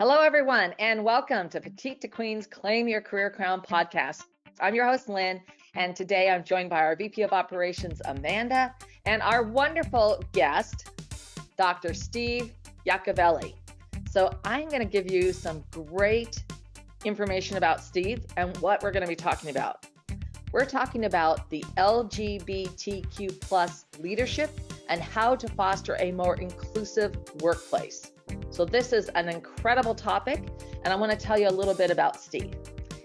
Hello, everyone, and welcome to Petite to Queen's Claim Your Career Crown podcast. I'm your host, Lynn, and today I'm joined by our VP of Operations, Amanda, and our wonderful guest, Dr. Steve Yacovelli. So I'm going to give you some great information about Steve and what we're going to be talking about. We're talking about the LGBTQ plus leadership and how to foster a more inclusive workplace. So this is an incredible topic, and I want to tell you a little bit about Steve.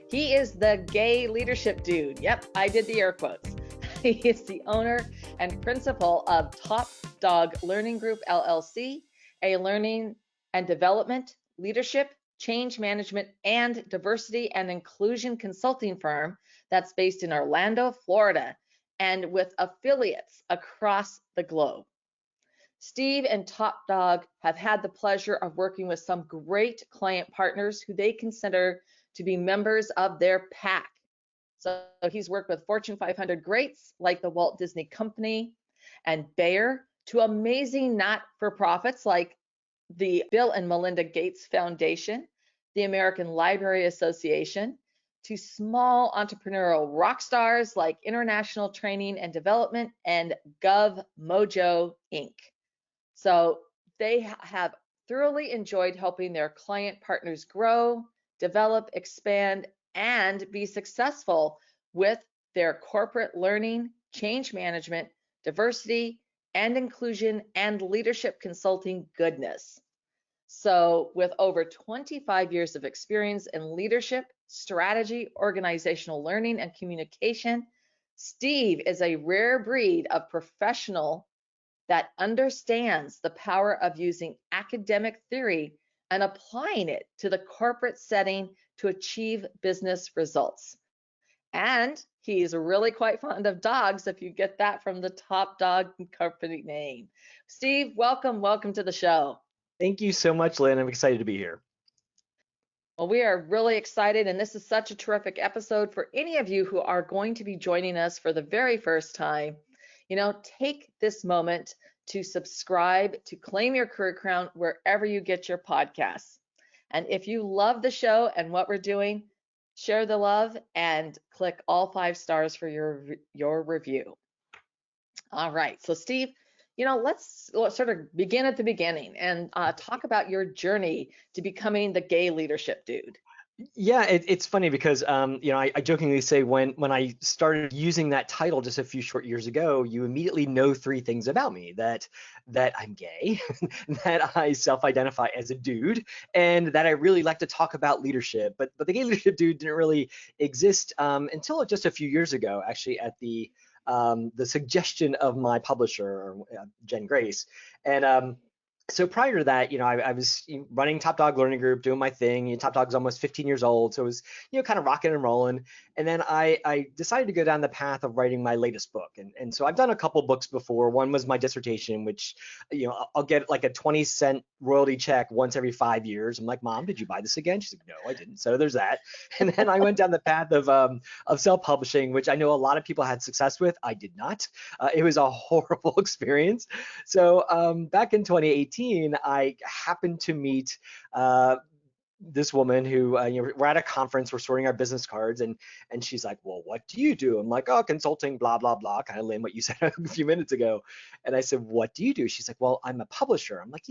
He is the gay leadership dude. Yep, I did the air quotes. He is the owner and principal of Top Dog Learning Group, LLC, a learning and development, leadership, change management, and diversity and inclusion consulting firm that's based in Orlando, Florida, and with affiliates across the globe. Steve and Top Dog have had the pleasure of working with some great client partners who they consider to be members of their pack. So he's worked with Fortune 500 greats like the Walt Disney Company and Bayer, to amazing not-for-profits like the Bill and Melinda Gates Foundation, the American Library Association, to small entrepreneurial rock stars like International Training and Development and GovMojo Inc. So they have thoroughly enjoyed helping their client partners grow, develop, expand, and be successful with their corporate learning, change management, diversity, and inclusion, and leadership consulting goodness. So with over 25 years of experience in leadership, strategy, organizational learning, and communication, Steve is a rare breed of professional that understands the power of using academic theory and applying it to the corporate setting to achieve business results. And he's really quite fond of dogs, if you get that from the Top Dog company name. Steve, welcome to the show. Thank you so much, Lynn. I'm excited to be here. Well, we are really excited, and this is such a terrific episode for any of you who are going to be joining us for the very first time. Take this moment to subscribe to Claim Your Career Crown wherever you get your podcasts. And if you love the show and what we're doing, share the love and click all 5 stars for your review. All right, so Steve, let's sort of begin at the beginning and talk about your journey to becoming the gay leadership dude. Yeah, it's funny because I jokingly say when I started using that title just a few short years ago, you immediately know 3 things about me: that I'm gay, that I self-identify as a dude, and that I really like to talk about leadership. But the gay leadership dude didn't really exist until just a few years ago, actually, at the suggestion of my publisher, Jen Grace. And so prior to that, I was running Top Dog Learning Group, doing my thing. Top Dog's almost 15 years old, so it was, kind of rocking and rolling. And then I decided to go down the path of writing my latest book. And so I've done a couple books before. One was my dissertation, which, I'll get like a 20-cent royalty check once every 5 years. I'm like, Mom, did you buy this again? She's like, no, I didn't. So there's that. And then I went down the path of self-publishing, which I know a lot of people had success with. I did not. It was a horrible experience. So back in 2018, I happened to meet this woman who, we're at a conference, we're sorting our business cards, and she's like, well, what do you do? I'm like, oh, consulting, blah, blah, blah, kind of lame what you said a few minutes ago. And I said, what do you do? She's like, well, I'm a publisher. I'm like,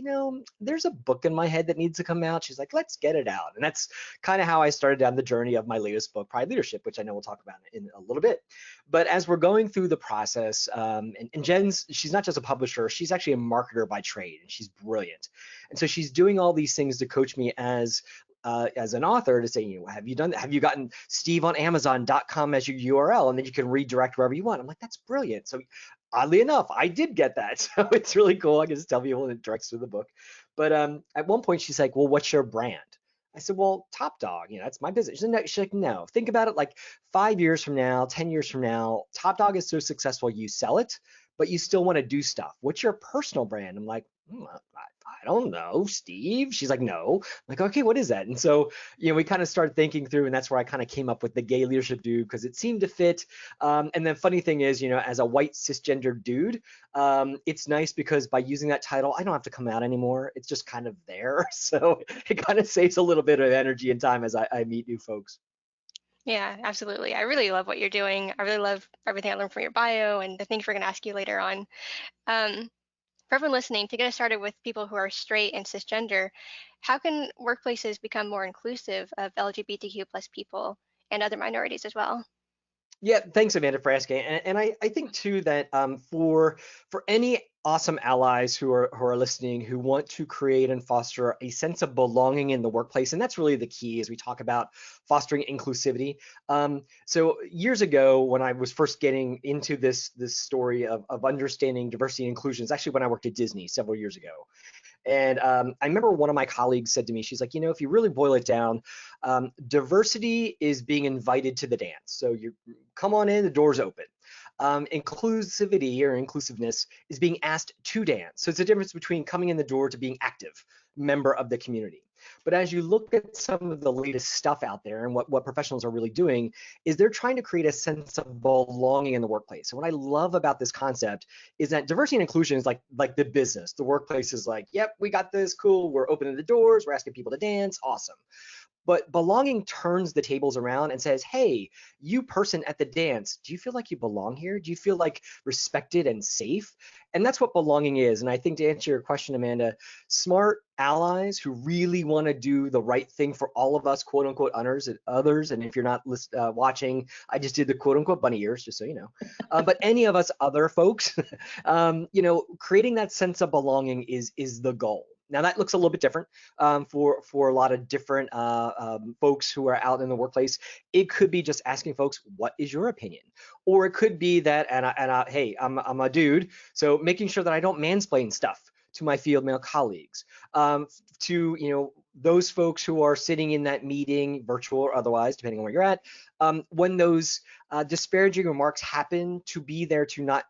there's a book in my head that needs to come out. She's like, let's get it out. And that's kind of how I started down the journey of my latest book, Pride Leadership, which I know we'll talk about in a little bit. But as we're going through the process, and Jen's, she's not just a publisher, she's actually a marketer by trade, and she's brilliant. And so she's doing all these things to coach me as an author, to say, have you gotten Steve on Amazon.com as your URL, and then you can redirect wherever you want. I'm like, that's brilliant. So oddly enough, I did get that. So it's really cool. I can just tell people, and it directs to the book. But at one point she's like, well, what's your brand? I said, well, Top Dog, that's my business. She's like, no, think about it like 5 years from now, 10 years from now, Top Dog is so successful, you sell it, but you still want to do stuff. What's your personal brand? I'm like, I don't know, Steve. She's like, no. I'm like, okay, what is that? And so, we kind of started thinking through, and that's where I kind of came up with the gay leadership dude because it seemed to fit. And then funny thing is, as a white cisgender dude, it's nice because by using that title, I don't have to come out anymore. It's just kind of there. So it kind of saves a little bit of energy and time as I meet new folks. Yeah, absolutely. I really love what you're doing. I really love everything I learned from your bio and the things we're going to ask you later on. Um, for everyone listening, to get us started with people who are straight and cisgender, how can workplaces become more inclusive of LGBTQ plus people and other minorities as well? Yeah, thanks, Amanda, for asking. And I think too that for any awesome allies who are listening, who want to create and foster a sense of belonging in the workplace, and that's really the key as we talk about fostering inclusivity. So years ago, when I was first getting into this story of understanding diversity and inclusion, it's actually when I worked at Disney several years ago. And I remember one of my colleagues said to me, she's like, if you really boil it down, diversity is being invited to the dance. So you come on in, the door's open. Inclusivity or inclusiveness is being asked to dance. So it's a difference between coming in the door to being active member of the community. But as you look at some of the latest stuff out there and what professionals are really doing is they're trying to create a sense of belonging in the workplace. And what I love about this concept is that diversity and inclusion is like the business. The workplace is like, yep, we got this, cool. We're opening the doors. We're asking people to dance. Awesome. But belonging turns the tables around and says, hey, you person at the dance, do you feel like you belong here? Do you feel like respected and safe? And that's what belonging is. And I think to answer your question, Amanda, smart allies who really want to do the right thing for all of us, quote unquote, others. And if you're not watching, I just did the quote unquote bunny ears, just so you know. But any of us other folks, creating that sense of belonging is the goal. Now that looks a little bit different for a lot of different folks who are out in the workplace. It could be just asking folks, "What is your opinion?" Or it could be that, hey, I'm a dude, so making sure that I don't mansplain stuff to my female colleagues. To those folks who are sitting in that meeting, virtual or otherwise, depending on where you're at, when those disparaging remarks happen, to be there to not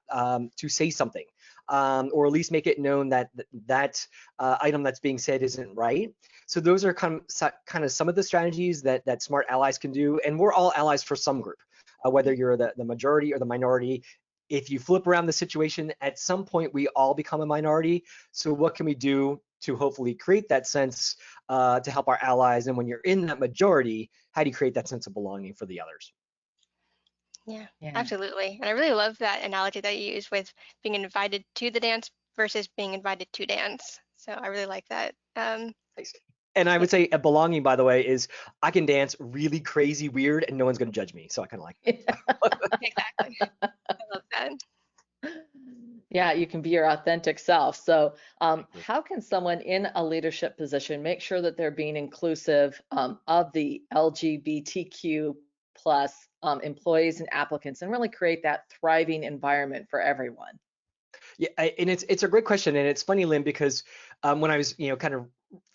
to say something. Or at least make it known that item that's being said isn't right. So those are kind of some of the strategies that smart allies can do. And we're all allies for some group, whether you're the majority or the minority. If you flip around the situation, at some point we all become a minority. So what can we do to hopefully create that sense to help our allies? And when you're in that majority, how do you create that sense of belonging for the others? Yeah, absolutely. And I really love that analogy that you use with being invited to the dance versus being invited to dance. So I really like that. Nice. And I would say a belonging, by the way, is I can dance really crazy, weird, and no one's going to judge me. So I kind of like it. Exactly. I love that. Yeah, you can be your authentic self. So, how can someone in a leadership position make sure that they're being inclusive of the LGBTQ plus employees and applicants, and really create that thriving environment for everyone? Yeah, and it's a great question, and it's funny, Lynn, because when I was kind of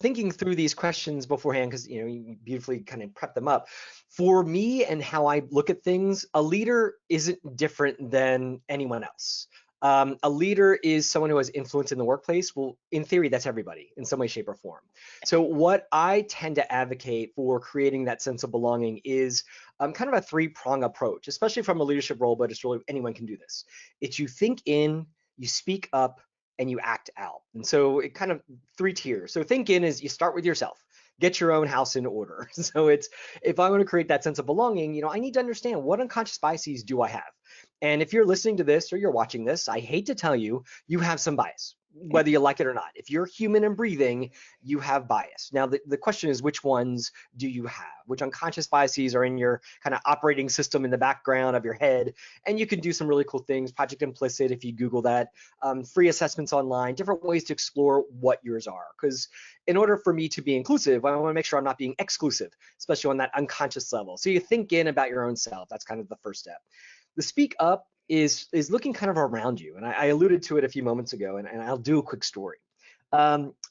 thinking through these questions beforehand, because you beautifully kind of prepped them up. For me and how I look at things, a leader isn't different than anyone else. A leader is someone who has influence in the workplace. Well, in theory, that's everybody in some way, shape, or form. So what I tend to advocate for creating that sense of belonging is kind of a three-prong approach, especially from a leadership role, but it's really anyone can do this. It's you think in, you speak up, and you act out. And so it kind of three tiers. So think in is you start with yourself. Get your own house in order. So it's, if I want to create that sense of belonging, I need to understand what unconscious biases do I have? And if you're listening to this or you're watching this, I hate to tell you, you have some bias, whether you like it or not. If you're human and breathing, you have bias. Now, the question is, which ones do you have? Which unconscious biases are in your kind of operating system in the background of your head? And you can do some really cool things. Project Implicit, if you Google that, free assessments online, different ways to explore what yours are. Because in order for me to be inclusive, I want to make sure I'm not being exclusive, especially on that unconscious level. So you think in about your own self. That's kind of the first step. The speak up is looking kind of around you. And I alluded to it a few moments ago, and I'll do a quick story.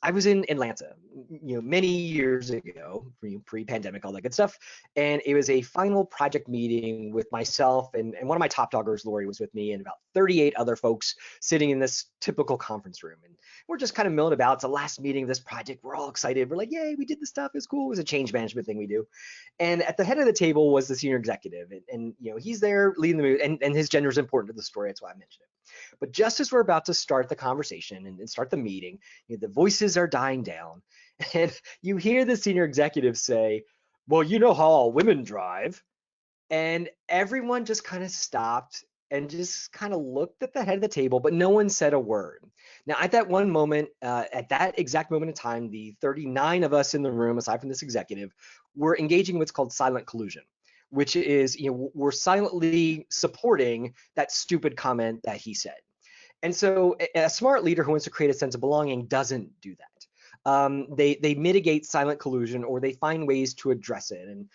I was in Atlanta, many years ago, pre-pandemic, all that good stuff. And it was a final project meeting with myself and one of my top doggers, Lori, was with me, and about 38 other folks sitting in this typical conference room. And we're just kind of milling about. It's the last meeting of this project. We're all excited. We're like, yay, we did this stuff. It's cool. It was a change management thing we do. And at the head of the table was the senior executive. And he's there leading the mood, and his gender is important to the story. That's why I mentioned it. But just as we're about to start the conversation and start the meeting, the voices are dying down. And you hear the senior executive say, well, you know how all women drive. And everyone just kind of stopped and just kind of looked at the head of the table, but no one said a word. Now, at that one moment, at that exact moment in time, the 39 of us in the room, aside from this executive, were engaging what's called silent collusion, which is, we're silently supporting that stupid comment that he said. And so a smart leader who wants to create a sense of belonging doesn't do that. They mitigate silent collusion, or they find ways to address it. And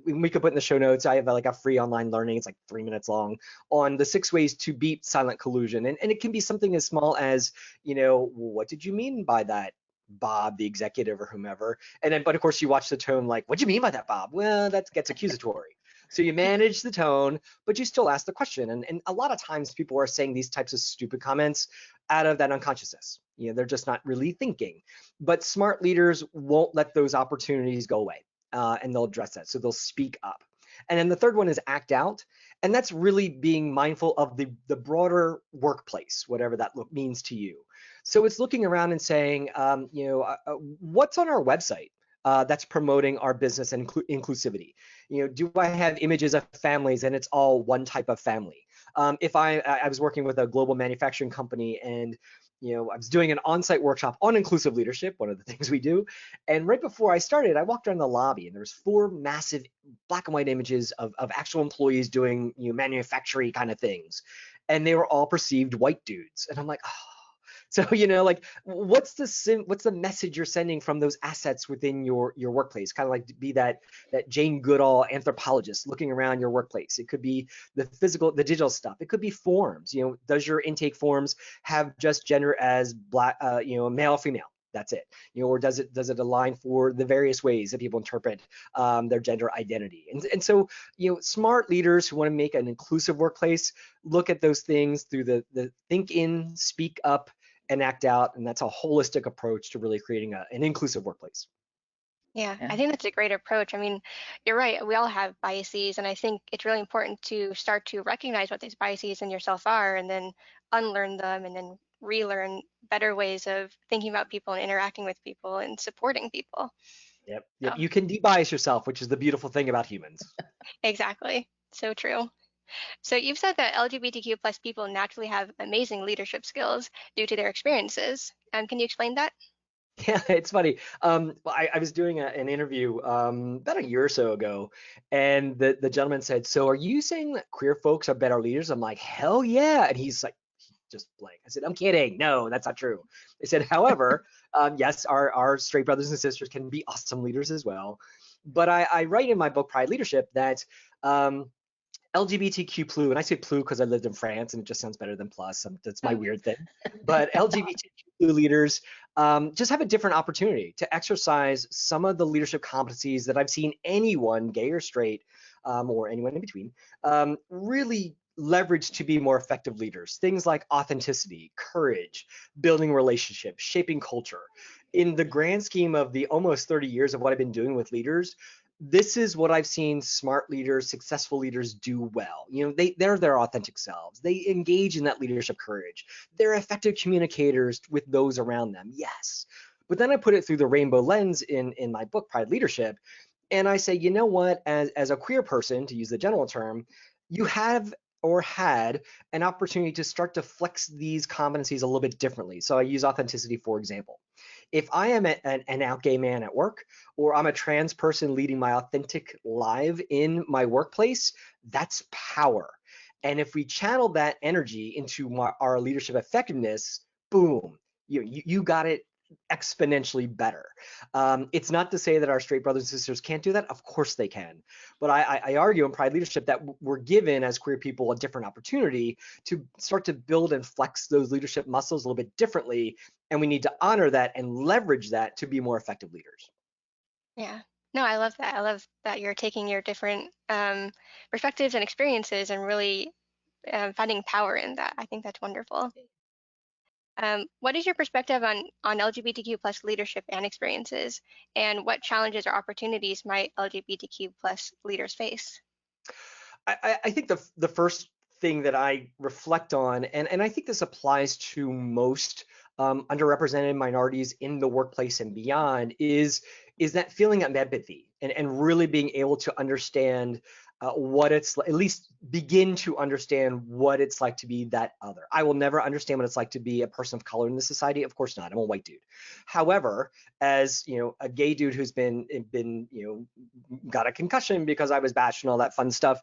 we could put in the show notes, I have like a free online learning, it's like 3 minutes long, on the 6 ways to beat silent collusion. And it can be something as small as, what did you mean by that, Bob, the executive, or whomever? And then, but of course, you watch the tone, like, what do you mean by that, Bob? Well, that gets accusatory. So you manage the tone, but you still ask the question. And a lot of times people are saying these types of stupid comments out of that unconsciousness. They're just not really thinking. But smart leaders won't let those opportunities go away, and they'll address that. So they'll speak up. And then the third one is act out. And that's really being mindful of the broader workplace, whatever that means to you. So it's looking around and saying, what's on our website that's promoting our business and inclusivity? Do I have images of families and it's all one type of family? If I was working with a global manufacturing company, and I was doing an on-site workshop on inclusive leadership, one of the things we do. And right before I started, I walked around the lobby, and there was 4 massive black and white images of actual employees doing manufacturing kind of things, and they were all perceived white dudes. And I'm like, oh. So, like, what's the message you're sending from those assets within your workplace? Kind of like be that Jane Goodall anthropologist looking around your workplace. It could be the digital stuff. It could be forms. Does your intake forms have just gender as black, male, female? That's it. Or does it align for the various ways that people interpret their gender identity? And so, smart leaders who want to make an inclusive workplace look at those things through the think in, speak up, and act out. And that's a holistic approach to really creating an inclusive workplace. Yeah, I think that's a great approach. I mean, you're right. We all have biases, and I think it's really important to start to recognize what these biases in yourself are, and then unlearn them, and then relearn better ways of thinking about people and interacting with people and supporting people. Yep. So, You can de-bias yourself, which is the beautiful thing about humans. exactly. So true. So you've said that LGBTQ plus people naturally have amazing leadership skills due to their experiences. Can you explain that? Yeah, it's funny. I was doing an interview about a year or so ago, and the gentleman said, "So are you saying that queer folks are better leaders?" I'm like, "Hell yeah!" And he's like, just blank. I said, "I'm kidding. No, that's not true." I said, "However, yes, our straight brothers and sisters can be awesome leaders as well." But I write in my book Pride Leadership that LGBTQ plu, and I say plu because I lived in France and it just sounds better than plus. That's my weird thing. But LGBTQ leaders just have a different opportunity to exercise some of the leadership competencies that I've seen anyone, gay or straight, or anyone in between, really leverage to be more effective leaders. Things like authenticity, courage, building relationships, shaping culture. In the grand scheme of the almost 30 years of what I've been doing with leaders, this is what I've seen smart leaders, successful leaders do well. They're their authentic selves. They engage in that leadership courage. They're effective communicators with those around them, yes. But then I put it through the rainbow lens in my book, Pride Leadership, and I say, you know what, as a queer person, to use the general term, you have or had an opportunity to start to flex these competencies a little bit differently. So I use authenticity, for example. If I am an out gay man at work, or I'm a trans person leading my authentic life in my workplace, that's power. And if we channel that energy into our leadership effectiveness, boom, you got it exponentially better. It's not to say that our straight brothers and sisters can't do that. Of course they can. But I argue in Pride Leadership that we're given as queer people a different opportunity to start to build and flex those leadership muscles a little bit differently. And we need to honor that and leverage that to be more effective leaders. Yeah. No, I love that. I love that you're taking your different perspectives and experiences and really finding power in that. I think that's wonderful. What is your perspective on LGBTQ plus leadership and experiences, and what challenges or opportunities might LGBTQ plus leaders face? I think the first thing that I reflect on, and I think this applies to most underrepresented minorities in the workplace and beyond, is that feeling of empathy and really being able to understand what it's at least begin to understand what it's like to be that other. I will never understand what it's like to be a person of color in this society. Of course not. I'm a white dude. However, as a gay dude who's been got a concussion because I was bashed and all that fun stuff.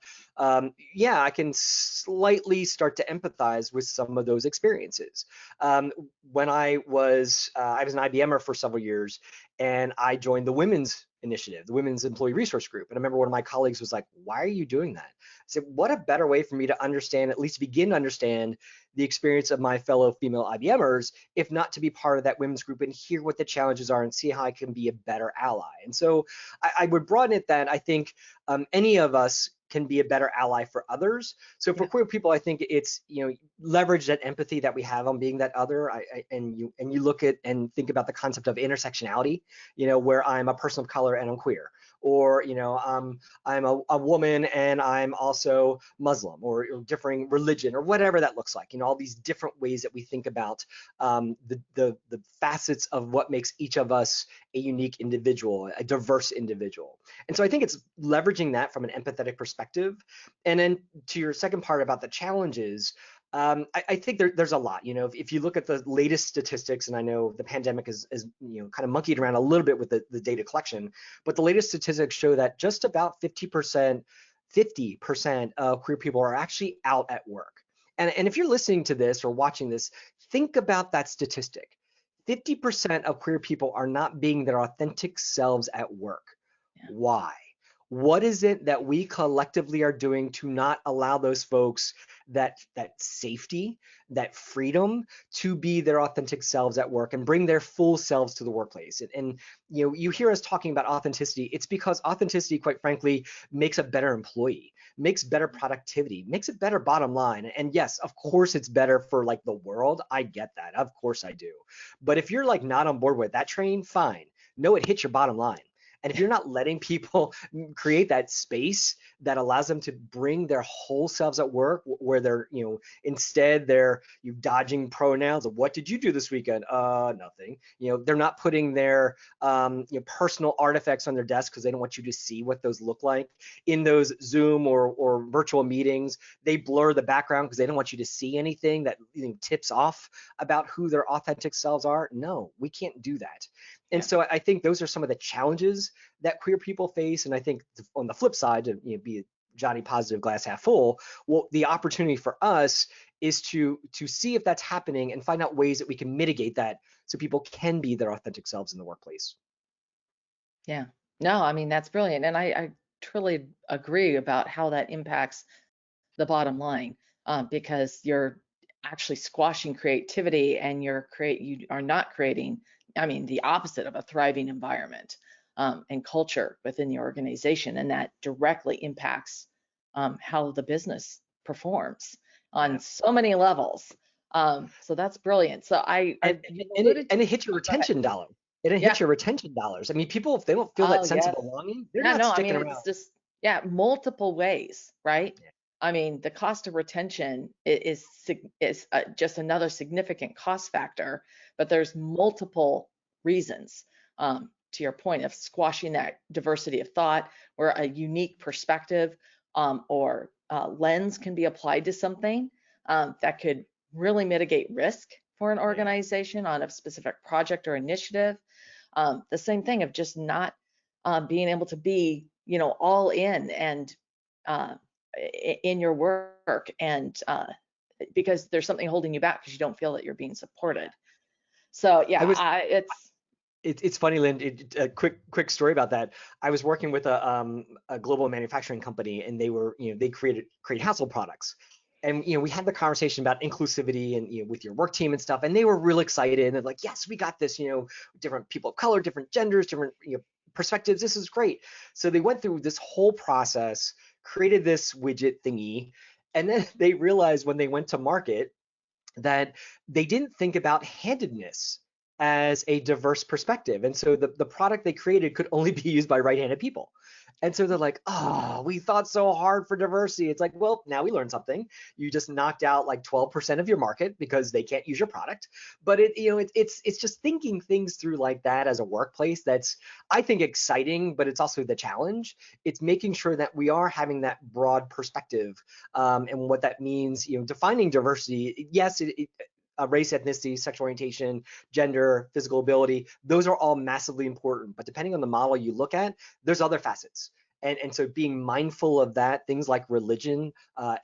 Yeah, I can slightly start to empathize with some of those experiences. When I was an IBMer for several years, and I joined the women's initiative, the Women's Employee Resource Group. And I remember one of my colleagues was like, "Why are you doing that?" I said, "What a better way for me to understand, at least begin to understand the experience of my fellow female IBMers, if not to be part of that women's group and hear what the challenges are and see how I can be a better ally." And so I would broaden it that I think any of us can be a better ally for others. So for queer people, I think it's leverage that empathy that we have on being that other. And you look at and think about the concept of intersectionality, where I'm a person of color and I'm queer, or I'm a woman and I'm also Muslim, or differing religion, or whatever that looks like. All these different ways that we think about the facets of what makes each of us a unique individual, a diverse individual. And so I think it's leveraging that from an empathetic perspective. And then to your second part about the challenges, I think there's a lot. If you look at the latest statistics, and I know the pandemic is kind of monkeyed around a little bit with the data collection, but the latest statistics show that just about 50% of queer people are actually out at work. And if you're listening to this or watching this, think about that statistic. 50% of queer people are not being their authentic selves at work. Yeah. Why? What is it that we collectively are doing to not allow those folks that safety, that freedom to be their authentic selves at work and bring their full selves to the workplace? And you hear us talking about authenticity. It's because authenticity, quite frankly, makes a better employee, makes better productivity, makes a better bottom line. And yes, of course, it's better for like the world. I get that. Of course I do. But if you're like not on board with that train, fine. No, it hits your bottom line. And if you're not letting people create that space that allows them to bring their whole selves at work, where they're, instead they're dodging pronouns of what did you do this weekend? Nothing. They're not putting their personal artifacts on their desk because they don't want you to see what those look like in those Zoom or virtual meetings. They blur the background because they don't want you to see anything that tips off about who their authentic selves are. No, we can't do that. And so I think those are some of the challenges that queer people face. And I think on the flip side, to be Johnny positive glass half full, well, the opportunity for us is to see if that's happening and find out ways that we can mitigate that so people can be their authentic selves in the workplace. Yeah. No, I mean, that's brilliant. And I truly agree about how that impacts the bottom line, because you're actually squashing creativity and you are not creating, I mean, the opposite of a thriving environment and culture within the organization. And that directly impacts how the business performs on so many levels. So that's brilliant. So and it hits your retention dollar. It hits your retention dollars. I mean, people, if they don't feel that sense of belonging, they're not sticking around. It's just, multiple ways, right? Yeah. I mean, the cost of retention is just another significant cost factor, but there's multiple reasons, to your point of squashing that diversity of thought, where a unique perspective or lens can be applied to something that could really mitigate risk for an organization on a specific project or initiative. The same thing of just not being able to be, all in and in your work, and because there's something holding you back because you don't feel that you're being supported. So I was yeah, it's it's funny, Lynn. A quick story about that. I was working with a global manufacturing company, and they were, they create household products, and we had the conversation about inclusivity and with your work team and stuff, and they were real excited and like, yes, we got this. Different people of color, different genders, different perspectives. This is great. So they went through this whole process, created this widget thingy, and then they realized when they went to market that they didn't think about handedness as a diverse perspective. And so the product they created could only be used by right-handed people. And so they're like, oh, we thought so hard for diversity. It's like, well, now we learned something. You just knocked out like 12% of your market because they can't use your product. But it's just thinking things through like that as a workplace. That's, I think, exciting, but it's also the challenge. It's making sure that we are having that broad perspective, and what that means, defining diversity. Yes, race, ethnicity, sexual orientation, gender, physical ability, those are all massively important. But depending on the model you look at, there's other facets. And so being mindful of that, things like religion,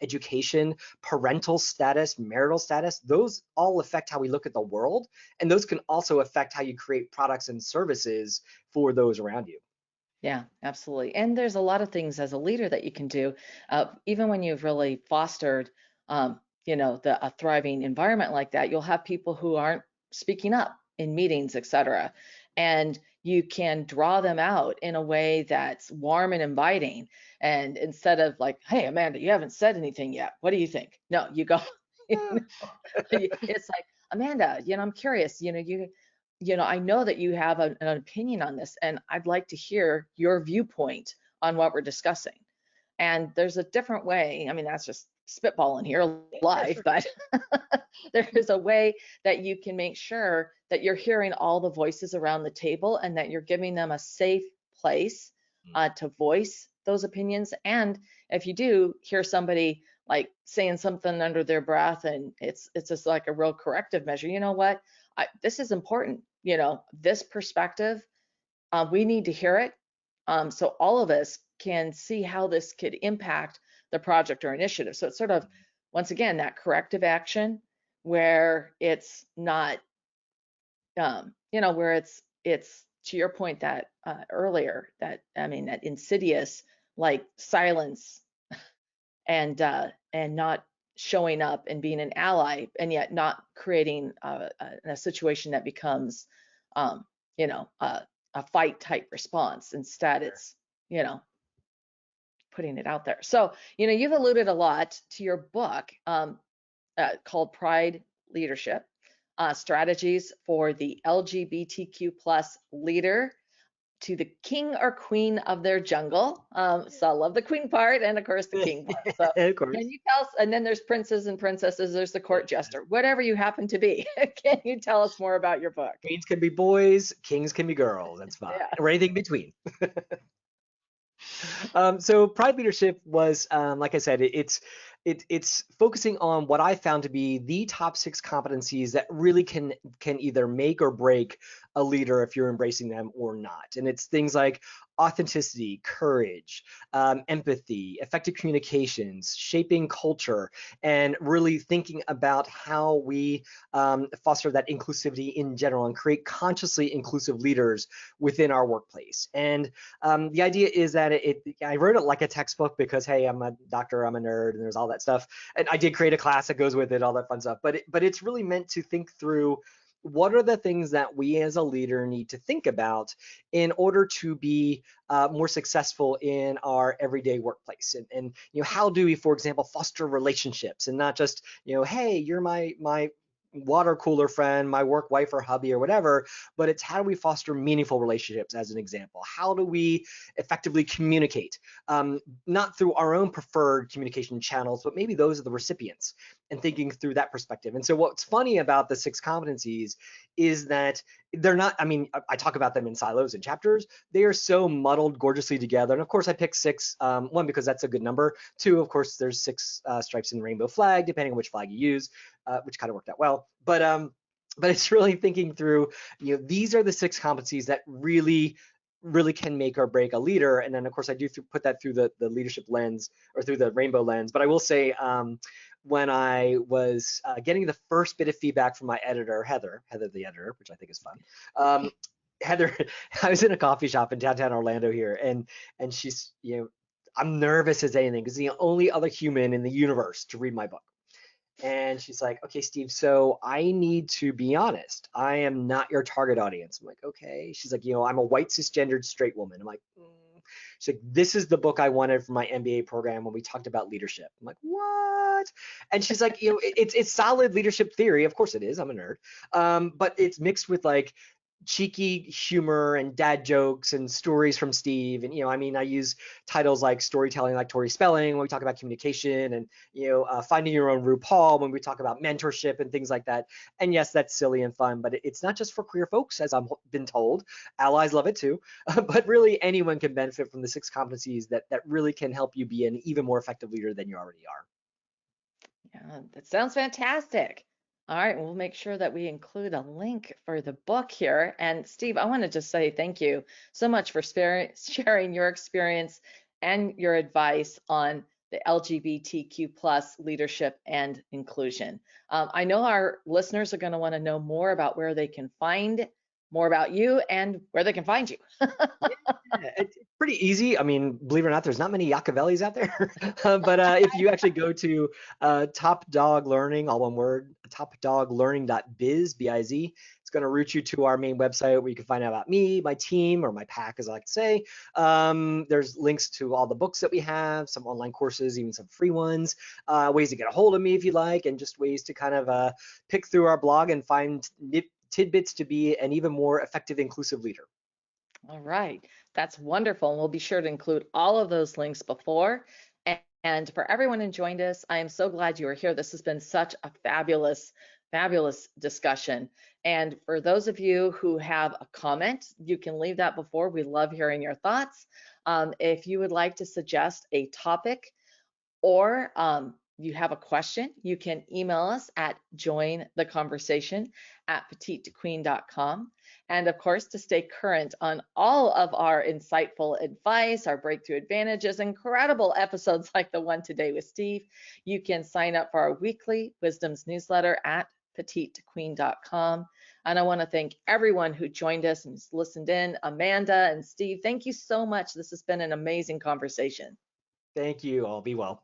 education, parental status, marital status, those all affect how we look at the world. And those can also affect how you create products and services for those around you. Yeah, absolutely. And there's a lot of things as a leader that you can do, even when you've really fostered, a thriving environment like that. You'll have people who aren't speaking up in meetings, et cetera, and you can draw them out in a way that's warm and inviting. And instead of like, "Hey, Amanda, you haven't said anything yet. What do you think?" No, you go. It's like, Amanda, I'm curious. I know that you have an opinion on this, and I'd like to hear your viewpoint on what we're discussing. And there's a different way. I mean, that's just spitballing here live, but there is a way that you can make sure that you're hearing all the voices around the table and that you're giving them a safe place to voice those opinions. And if you do hear somebody like saying something under their breath and it's just like a real corrective measure, you know what? This is important. This perspective, we need to hear it, so all of us can see how this could impact the project or initiative. So it's sort of, once again, that corrective action where it's not, where it's to your point that earlier, that I mean, that insidious like silence and not showing up and being an ally, and yet not creating a situation that becomes, um, a fight type response. Instead, it's you know putting it out there. So you've alluded a lot to your book, called Pride Leadership: Strategies for the LGBTQ plus leader to the king or queen of their jungle. So I love the queen part and of course the king part. So Of course. can you tell us, and then there's princes and princesses, there's the court jester, whatever you happen to be. Can you tell us more about your book? Queens can be boys, kings can be girls. That's fine. Yeah. Or anything between. So Pride Leadership was, like I said, it's focusing on what I found to be the top 6 competencies that really can either make or break a leader if you're embracing them or not. And it's things like authenticity, courage, empathy, effective communications, shaping culture, and really thinking about how we foster that inclusivity in general and create consciously inclusive leaders within our workplace. And the idea is that I wrote it like a textbook because, hey, I'm a doctor, I'm a nerd, and there's all that stuff. And I did create a class that goes with it, all that fun stuff. But it's really meant to think through what are the things that we as a leader need to think about in order to be more successful in our everyday workplace. And how do we, for example, foster relationships and not just, hey, you're my water cooler friend, my work wife or hubby or whatever, but it's how do we foster meaningful relationships as an example? How do we effectively communicate? Not through our own preferred communication channels, but maybe those of the recipients, and thinking through that perspective. And so what's funny about the 6 competencies is that they're not, I mean, I talk about them in silos and chapters. They are so muddled gorgeously together. And of course I picked 6, 1, because that's a good number. 2, of course, there's 6 stripes in the rainbow flag, depending on which flag you use, which kind of worked out well. But it's really thinking through, these are the 6 competencies that really can make or break a leader. And then of course I do put that through the leadership lens or through the rainbow lens. But I will say, when I was getting the first bit of feedback from my editor, Heather the editor, which I think is fun. Heather, I was in a coffee shop in downtown Orlando here, and she's, I'm nervous as anything because the only other human in the universe to read my book. And she's like, okay, Steve, so I need to be honest. I am not your target audience. I'm like, okay. She's like, I'm a white cisgendered straight woman. I'm like, She's like, this is the book I wanted for my MBA program when we talked about leadership. I'm like, what? And she's like, it's solid leadership theory. Of course it is. I'm a nerd. But it's mixed with like cheeky humor and dad jokes and stories from Steve. And, I use titles like storytelling, like Tori Spelling, when we talk about communication, and, finding your own RuPaul when we talk about mentorship and things like that. And yes, that's silly and fun, but it's not just for queer folks, as I've been told. Allies love it too. But really anyone can benefit from the 6 competencies that really can help you be an even more effective leader than you already are. Yeah, that sounds fantastic. All right, we'll make sure that we include a link for the book here. And Steve, I want to just say thank you so much for sharing your experience and your advice on the LGBTQ plus leadership and inclusion. I know our listeners are going to want to know more about where they can find more about you and where they can find you. Yeah, it's pretty easy. I mean, believe it or not, there's not many Yacovellis out there. But if you actually go to Top Dog Learning, all one word, topdoglearning.biz, B-I-Z, it's going to route you to our main website where you can find out about me, my team, or my pack, as I like to say. There's links to all the books that we have, some online courses, even some free ones, ways to get a hold of me if you like, and just ways to kind of pick through our blog and find tidbits to be an even more effective, inclusive leader. All right, that's wonderful. And we'll be sure to include all of those links before. And for everyone who joined us, I am so glad you are here. This has been such a fabulous, fabulous discussion. And for those of you who have a comment, you can leave that before. We love hearing your thoughts. If you would like to suggest a topic, or you have a question, you can email us at jointheconversation@petitequeen.com. And of course, to stay current on all of our insightful advice, our breakthrough advantages, incredible episodes like the one today with Steve, you can sign up for our weekly Wisdoms newsletter at petitequeen.com. And I want to thank everyone who joined us and listened in. Amanda and Steve, thank you so much. This has been an amazing conversation. Thank you. All be well.